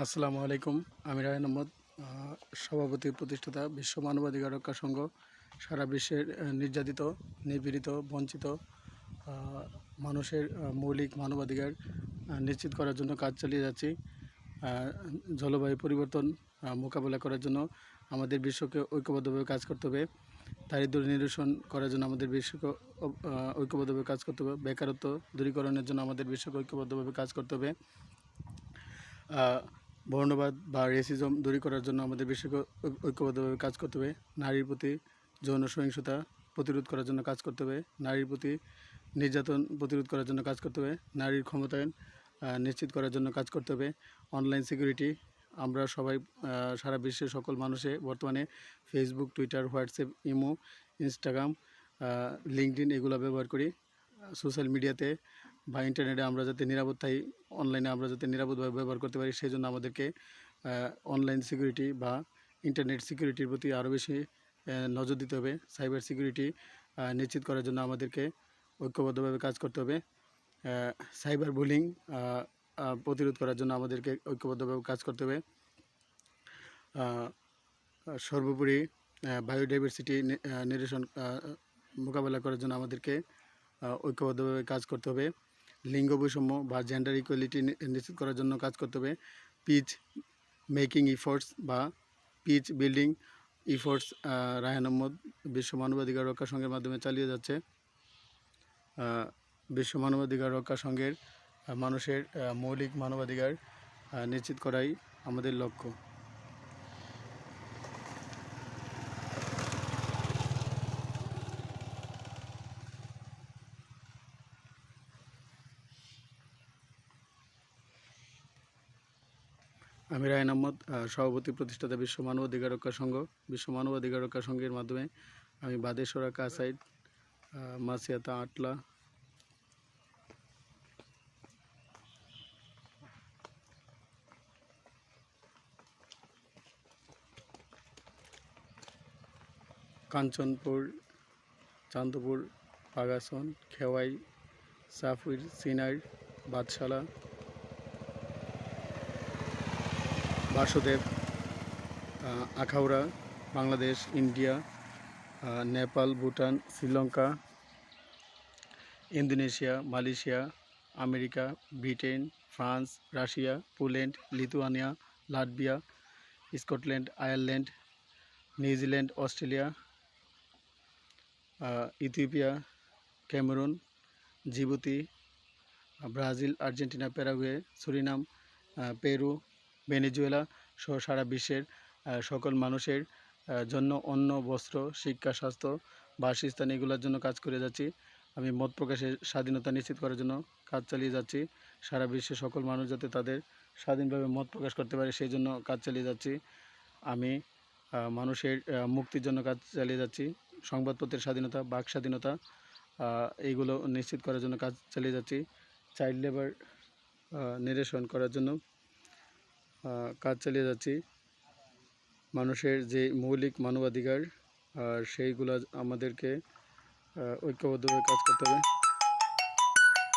আসসালামু আলাইকুম। আমি রায়হান আহমদ, সভাপতি প্রতিষ্ঠাতা বিশ্ব মানবাধিকার রক্ষা সংঘ। সারা বিশ্বের নির্যাতিত, নিপীড়িত, বঞ্চিত মানুষের মৌলিক মানবাধিকার নিশ্চিত করার জন্য কাজ চালিয়ে যাচ্ছি। জলবায়ু পরিবর্তন মোকাবেলা করার জন্য আমাদের বিশ্বকে ঐক্যবদ্ধভাবে কাজ করতে হবে। দারিদ্র্য নিরসন করার জন্য আমাদের বিশ্বকে ঐক্যবদ্ধভাবে কাজ করতে হবে। বেকারত্ব দূরীকরণের জন্য আমাদের বিশ্বকে ঐক্যবদ্ধভাবে কাজ করতে হবে। বর্ণবাদ বা রেসিজম দূরী করার জন্য আমাদের বিশ্বকে ঐক্যবদ্ধভাবে কাজ করতে হবে। নারীর প্রতি যৌন সহিংসতা প্রতিরোধ করার জন্য কাজ করতে হবে। নারীর প্রতি নির্যাতন প্রতিরোধ করার জন্য কাজ করতে হবে। নারীর ক্ষমতায়ন নিশ্চিত করার জন্য কাজ করতে হবে। অনলাইন সিকিউরিটি, আমরা সবাই সারা বিশ্বের সকল মানুষে বর্তমানে Facebook, Twitter, WhatsApp, imo, Instagram, LinkedIn এগুলো ব্যবহার করি। সোশ্যাল মিডিয়াতে বা ইন্টারনেটে আমরা যাতে নিরাপত্তায় অনলাইনে আমরা যাতে নিরাপদভাবে ব্যবহার করতে পারি, সেই জন্য আমাদেরকে অনলাইন সিকিউরিটি বা ইন্টারনেট সিকিউরিটির প্রতি আরও বেশি নজর দিতে হবে। সাইবার সিকিউরিটি নিশ্চিত করার জন্য আমাদেরকে ঐক্যবদ্ধভাবে কাজ করতে হবে। সাইবার বুলিং প্রতিরোধ করার জন্য আমাদেরকে ঐক্যবদ্ধভাবে কাজ করতে হবে। সর্বোপরি বায়োডাইভার্সিটি নিরসন মোকাবেলা করার জন্য আমাদেরকে ঐক্যবদ্ধভাবে কাজ করতে হবে। লিঙ্গ বৈষম্য বা জেন্ডার ইকুয়ালিটি নিশ্চিত করার জন্য কাজ করতে হবে। পিচ মেকিং ইফোর্টস বা peace building efforts Raihan Ahmed বিশ্ব মানবাধিকার রক্ষা সংঘের মাধ্যমে চালিয়ে যাচ্ছে। বিশ্ব মানবাধিকার রক্ষা সংঘের মানুষের মৌলিক মানবাধিকার নিশ্চিত করাই আমাদের লক্ষ্য। আমি রায়হান আহমদ, সভাপতি প্রতিষ্ঠাতা বিশ্ব মানবাধিকার রক্ষা সংঘ। বিশ্ব মানবাধিকার রক্ষা সংঘের মাধ্যমে আমি বাদেশ্বরা, কাসাইড, মাসিয়াতা, আটলা, কাঞ্চনপুর, চান্দপুর, পাগাসন, খেওয়াই, সাফির, সিনাই, বাদশালা, Basudeb, Akhaura, Bangladesh, India, Nepal, Bhutan, Sri Lanka, Indonesia, Malaysia, America, Britain, France, Russia, Poland, Lithuania, Latvia, Scotland, Ireland, New Zealand, Australia, Ethiopia, Cameroon, Djibouti, Brazil, Argentina, Paraguay, Suriname, Peru, Venezuela সহ সারা বিশ্বের সকল মানুষের জন্য অন্ন, বস্ত্র, শিক্ষা, স্বাস্থ্য, বাসস্থান এগুলোর জন্য কাজ করে যাচ্ছি। আমি মত প্রকাশের স্বাধীনতা নিশ্চিত করার জন্য কাজ চালিয়ে যাচ্ছি। সারা বিশ্বের সকল মানুষ যাতে তাদের স্বাধীনভাবে মত প্রকাশ করতে পারে সেই জন্য কাজ চালিয়ে যাচ্ছি। আমি মানুষের মুক্তির জন্য কাজ চালিয়ে যাচ্ছি। সংবাদপত্রের স্বাধীনতা, বাক স্বাধীনতা এইগুলো নিশ্চিত করার জন্য কাজ চালিয়ে যাচ্ছি। চাইল্ড লেবার নিরসন করার জন্য কাজ চালিয়ে যাচ্ছি। মানুষের যে মৌলিক মানবাধিকার সেইগুলো আমাদেরকে ঐক্যবদ্ধভাবে কাজ করতে হবে।